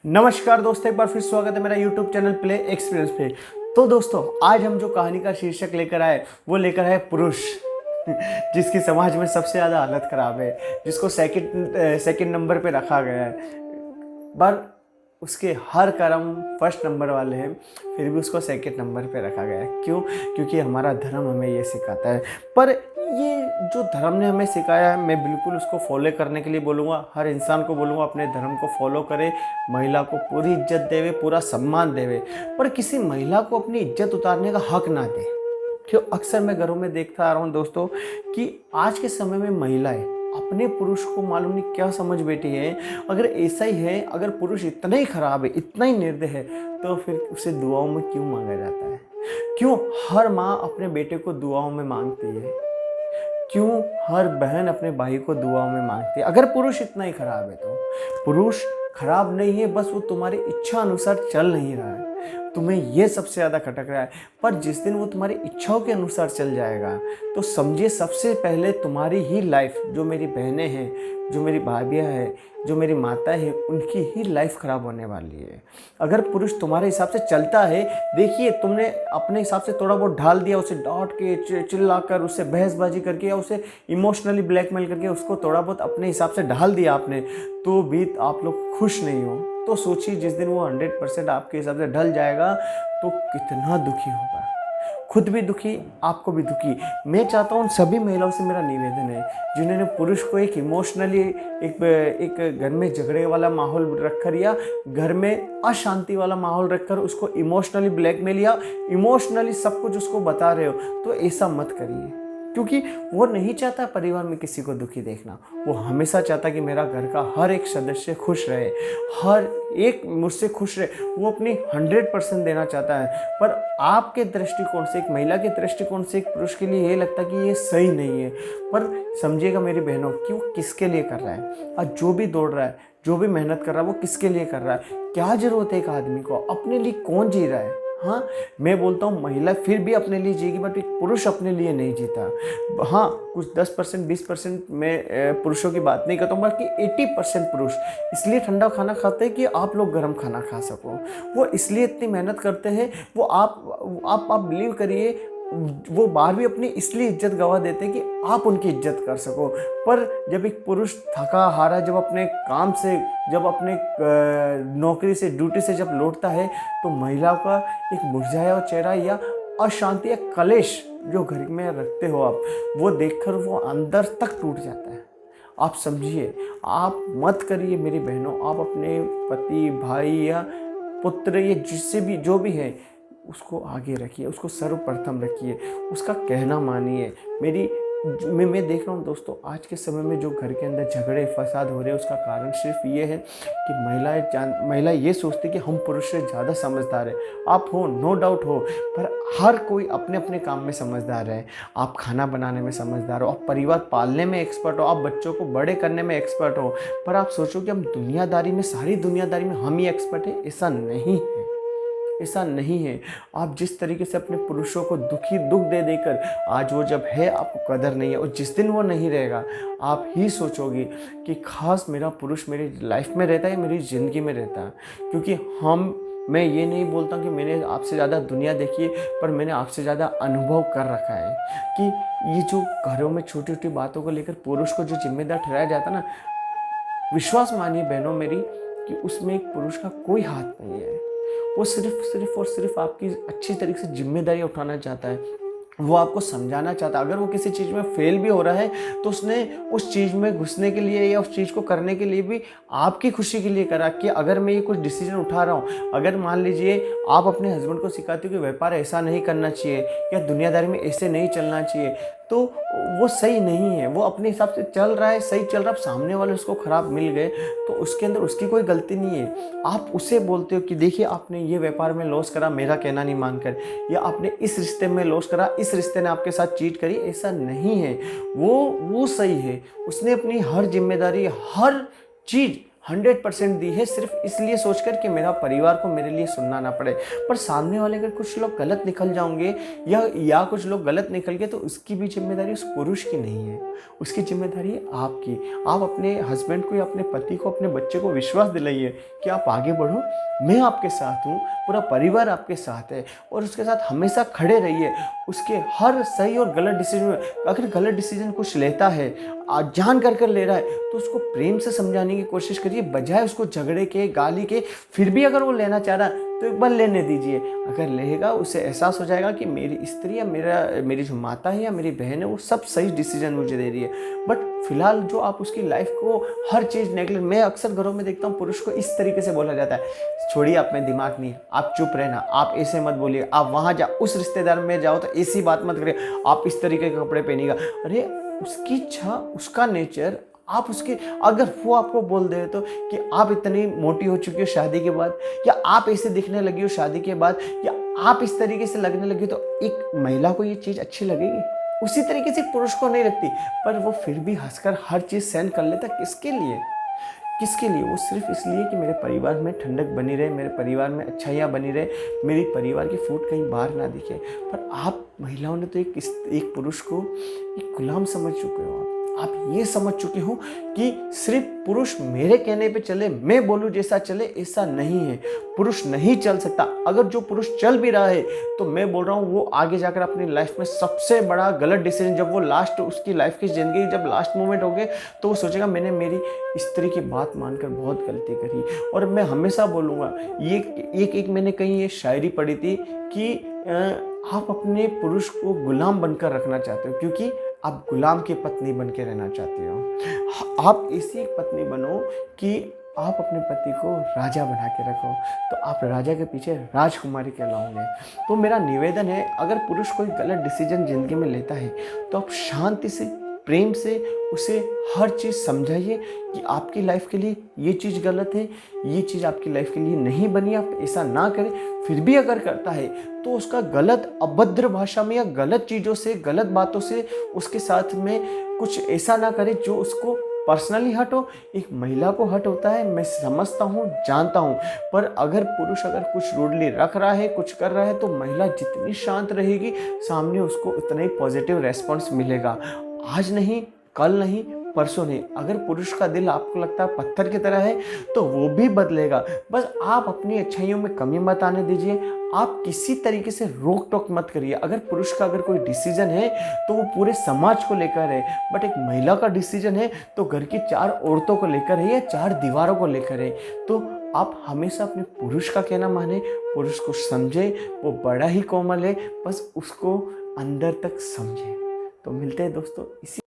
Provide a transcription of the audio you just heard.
नमस्कार दोस्तों, एक बार फिर स्वागत है मेरा यूट्यूब चैनल प्ले एक्सपीरियंस पे। तो दोस्तों, आज हम जो कहानी का शीर्षक लेकर आए वो लेकर आए पुरुष जिसकी समाज में सबसे ज़्यादा हालत ख़राब है, जिसको सेकंड नंबर पे रखा गया है। पर उसके हर कर्म फर्स्ट नंबर वाले हैं, फिर भी उसको सेकंड नंबर पे रखा गया है। क्यों? क्योंकि हमारा धर्म हमें ये सिखाता है। पर ये जो धर्म ने हमें सिखाया है, मैं बिल्कुल उसको फॉलो करने के लिए बोलूँगा। हर इंसान को बोलूँगा अपने धर्म को फॉलो करे, महिला को पूरी इज्जत देवे, पूरा सम्मान देवे, पर किसी महिला को अपनी इज्जत उतारने का हक ना दे। क्यों? अक्सर मैं घरों में देखता आ रहा हूँ दोस्तों कि आज के समय में महिलाएं अपने पुरुष को मालूम नहीं क्या समझ बैठी है। अगर ऐसा ही है, अगर पुरुष इतना ही खराब है, इतना ही निर्दय है, तो फिर उसे दुआओं में क्यों मांगा जाता है? क्यों हर माँ अपने बेटे को दुआओं में मांगती है? क्यों हर बहन अपने भाई को दुआओं में मांगती है? अगर पुरुष इतना ही खराब है तो पुरुष खराब नहीं है, बस वो तुम्हारी इच्छा अनुसार चल नहीं रहा है, तुम्हें ये सबसे ज़्यादा खटक रहा है। पर जिस दिन वो तुम्हारी इच्छाओं के अनुसार चल जाएगा तो समझिए सबसे पहले तुम्हारी ही लाइफ, जो मेरी बहनें हैं, जो मेरी भाभियाँ हैं, जो मेरी माता है, उनकी ही लाइफ ख़राब होने वाली है। अगर पुरुष तुम्हारे हिसाब से चलता है, देखिए तुमने अपने हिसाब से थोड़ा बहुत ढाल दिया, उसे डांट के चिल्ला कर, उससे बहसबाजी करके या उसे इमोशनली ब्लैकमेल करके उसको थोड़ा बहुत अपने हिसाब से ढाल दिया आपने, तो भी आप लोग खुश नहीं हो। तो सोचिए जिस दिन वो 100% आपके हिसाब से ढल जाएगा तो कितना दुखी होगा। खुद भी दुखी, आपको भी दुखी। मैं चाहता हूँ सभी महिलाओं से मेरा निवेदन है, जिन्होंने पुरुष को एक इमोशनली एक घर में झगड़े वाला माहौल रखकर या घर में अशांति वाला माहौल रखकर उसको इमोशनली ब्लैकमेल या इमोशनली सब कुछ उसको बता रहे हो, तो ऐसा मत करिए। क्योंकि वो नहीं चाहता परिवार में किसी को दुखी देखना। वो हमेशा चाहता कि मेरा घर का हर एक सदस्य खुश रहे, हर एक मुझसे खुश रहे। वो अपनी 100% देना चाहता है। पर आपके दृष्टिकोण से, एक महिला के दृष्टिकोण से, एक पुरुष के लिए ये लगता है कि ये सही नहीं है। पर समझिएगा मेरी बहनों कि वो किसके लिए कर रहा है। आज जो भी दौड़ रहा है, जो भी मेहनत कर रहा है, वो किसके लिए कर रहा है? क्या ज़रूरत है एक आदमी को? अपने लिए कौन जी रहा है? हाँ, मैं बोलता हूँ महिला फिर भी अपने लिए जिएगी, बट एक पुरुष अपने लिए नहीं जीता। हाँ, कुछ 10% 20% मैं पुरुषों की बात नहीं करता हूँ, बल्कि 80% पुरुष इसलिए ठंडा खाना खाते हैं कि आप लोग गर्म खाना खा सको। वो इसलिए इतनी मेहनत करते हैं। वो आप बिलीव करिए, वो बाहर भी अपनी इसलिए इज्जत गंवा देते हैं कि आप उनकी इज्जत कर सको। पर जब एक पुरुष थका हारा जब अपने काम से, जब अपने नौकरी से, ड्यूटी से जब लौटता है, तो महिला का एक मुरझाया हुआ चेहरा या अशांति या कलेश जो घर में रखते हो आप, वो देखकर वो अंदर तक टूट जाता है। आप समझिए, आप मत करिए मेरी बहनों, आप अपने पति, भाई या पुत्र या जिससे भी जो भी है उसको आगे रखिए, उसको सर्वप्रथम रखिए, उसका कहना मानिए। मैं देख रहा हूँ दोस्तों, आज के समय में जो घर के अंदर झगड़े फसाद हो रहे हैं, उसका कारण सिर्फ ये है कि महिला ये सोचती कि हम पुरुष से ज़्यादा समझदार है। आप हो, नो डाउट हो, पर हर कोई अपने अपने काम में समझदार है। आप खाना बनाने में समझदार हो, आप परिवार पालने में एक्सपर्ट हो, आप बच्चों को बड़े करने में एक्सपर्ट हो। पर आप सोचो कि हम दुनियादारी में, सारी दुनियादारी में हम ही एक्सपर्ट हैं, ऐसा नहीं है। ऐसा नहीं है। आप जिस तरीके से अपने पुरुषों को दुख दे देकर आज वो जब है आपको कदर नहीं है, और जिस दिन वो नहीं रहेगा आप ही सोचोगे कि खास मेरा पुरुष मेरी लाइफ में रहता है, मेरी ज़िंदगी में रहता है। क्योंकि मैं ये नहीं बोलता कि मैंने आपसे ज़्यादा दुनिया देखी है, पर मैंने आपसे ज़्यादा अनुभव कर रखा है कि ये जो घरों में छोटी छोटी बातों को लेकर पुरुष को जो जिम्मेदार ठहराया जाता ना, विश्वास मानिए बहनों मेरी कि उसमें एक पुरुष का कोई हाथ नहीं है। वो सिर्फ और सिर्फ आपकी अच्छी तरीके से जिम्मेदारी उठाना चाहता है। वो आपको समझाना चाहता है। अगर वो किसी चीज़ में फेल भी हो रहा है तो उसने उस चीज़ में घुसने के लिए या उस चीज़ को करने के लिए भी आपकी खुशी के लिए करा कि अगर मैं ये कुछ डिसीजन उठा रहा हूँ, अगर मान लीजिए आप अपने हस्बैंड को सिखाते हो कि व्यापार ऐसा नहीं करना चाहिए या दुनियादारी में ऐसे नहीं चलना चाहिए, तो वो सही नहीं है। वो अपने हिसाब से चल रहा है, सही चल रहा है, सामने वाले उसको ख़राब मिल गए तो उसके अंदर उसकी कोई गलती नहीं है। आप उसे बोलते हो कि देखिए आपने ये व्यापार में लॉस करा मेरा कहना नहीं मानकर, या आपने इस रिश्ते में लॉस करा, इस रिश्ते ने आपके साथ चीट करी, ऐसा नहीं है। वो सही है, उसने अपनी हर जिम्मेदारी, हर चीज़, 100% दी है, सिर्फ इसलिए सोचकर कि मेरा परिवार को मेरे लिए सुनना ना पड़े। पर सामने वाले अगर कुछ लोग गलत निकल जाओगे या कुछ लोग गलत निकल गए, तो उसकी भी जिम्मेदारी उस पुरुष की नहीं है, उसकी जिम्मेदारी है आपकी। आप अपने हस्बैंड को या अपने पति को, अपने बच्चे को विश्वास दिलाइए कि आप आगे बढ़ो, मैं आपके साथ हूँ, पूरा परिवार आपके साथ है, और उसके साथ हमेशा खड़े रहिए। उसके हर सही और गलत डिसीजन में, अगर गलत डिसीजन कुछ लेता है, जान कर ले रहा है, तो उसको प्रेम से समझाने की कोशिश करिए, बजाय उसको झगड़े के, गाली के। फिर भी अगर वो लेना चाह रहा है तो एक बार लेने दीजिए। अगर लेगा, उसे एहसास हो जाएगा कि मेरी स्त्री या मेरी जो माता है या मेरी बहन है, वो सब सही डिसीजन मुझे दे रही है। बट फिलहाल जो आप उसकी लाइफ को हर चीज़ नेगलेक्ट, मैं अक्सर घरों में देखता हूँ पुरुष को इस तरीके से बोला जाता है, छोड़िए आप में दिमाग नहीं, आप चुप रहना, आप ऐसे मत बोलिए, आप वहाँ जा, उस रिश्तेदार में जाओ तो ऐसी बात मत करिए, आप इस तरीके के कपड़े पहनिएगा। अरे उसकी इच्छा, उसका नेचर, आप उसके, अगर वो आपको बोल दे तो कि आप इतनी मोटी हो चुकी हो शादी के बाद, या आप ऐसे दिखने लगी हो शादी के बाद, या आप इस तरीके से लगने लगी, तो एक महिला को ये चीज़ अच्छी लगेगी? उसी तरीके से पुरुष को नहीं लगती, पर वो फिर भी हंसकर हर चीज़ सहन कर लेता। किसके लिए? किसके लिए? वो सिर्फ इसलिए कि मेरे परिवार में ठंडक बनी रहे, मेरे परिवार में अच्छाइयाँ बनी रहे, मेरी परिवार की फूट कहीं बाहर ना दिखे। पर आप महिलाओं ने तो एक पुरुष को एक गुलाम समझ चुके हो। आप ये समझ चुके हो कि सिर्फ पुरुष मेरे कहने पे चले, मैं बोलूँ जैसा चले, ऐसा नहीं है। पुरुष नहीं चल सकता। अगर जो पुरुष चल भी रहा है, तो मैं बोल रहा हूँ वो आगे जाकर अपनी लाइफ में सबसे बड़ा गलत डिसीजन, जब वो लास्ट, उसकी लाइफ की ज़िंदगी जब लास्ट मोमेंट हो गए, तो वो सोचेगा मैंने मेरी स्त्री की बात मानकर बहुत गलती करी। और मैं हमेशा बोलूँगा, ये एक मैंने कहीं ये शायरी पढ़ी थी कि आप अपने पुरुष को गुलाम बनकर रखना चाहते हो, क्योंकि आप गुलाम की पत्नी बन के रहना चाहते हो। आप ऐसी एक पत्नी बनो कि आप अपने पति को राजा बना के रखो, तो आप राजा के पीछे राजकुमारी कहलाओगे। तो मेरा निवेदन है, अगर पुरुष कोई गलत डिसीजन ज़िंदगी में लेता है, तो आप शांति से, प्रेम से उसे हर चीज़ समझाइए कि आपकी लाइफ के लिए ये चीज़ गलत है, ये चीज़ आपकी लाइफ के लिए नहीं बनी, आप ऐसा ना करें। फिर भी अगर करता है, तो उसका गलत, अभद्र भाषा में या गलत चीज़ों से, गलत बातों से उसके साथ में कुछ ऐसा ना करे जो उसको पर्सनली हर्ट हो। एक महिला को हर्ट होता है, मैं समझता हूँ, जानता हूँ, पर अगर पुरुष अगर कुछ रूडली रख रहा है, कुछ कर रहा है, तो महिला जितनी शांत रहेगी, सामने उसको उतना ही पॉजिटिव रेस्पॉन्स मिलेगा। आज नहीं, कल नहीं, परसों नहीं। अगर पुरुष का दिल आपको लगता है पत्थर की तरह है, तो वो भी बदलेगा। बस आप अपनी अच्छाइयों में कमी मत आने दीजिए। आप किसी तरीके से रोक टोक मत करिए। अगर पुरुष का अगर कोई डिसीजन है, तो वो पूरे समाज को लेकर है, बट एक महिला का डिसीजन है तो घर की 4 औरतों को लेकर है या 4 दीवारों को लेकर है। तो आप हमेशा अपने पुरुष का कहना माने, पुरुष को समझे, वो बड़ा ही कोमल है, बस उसको अंदर तक समझे। तो मिलते हैं दोस्तों इसी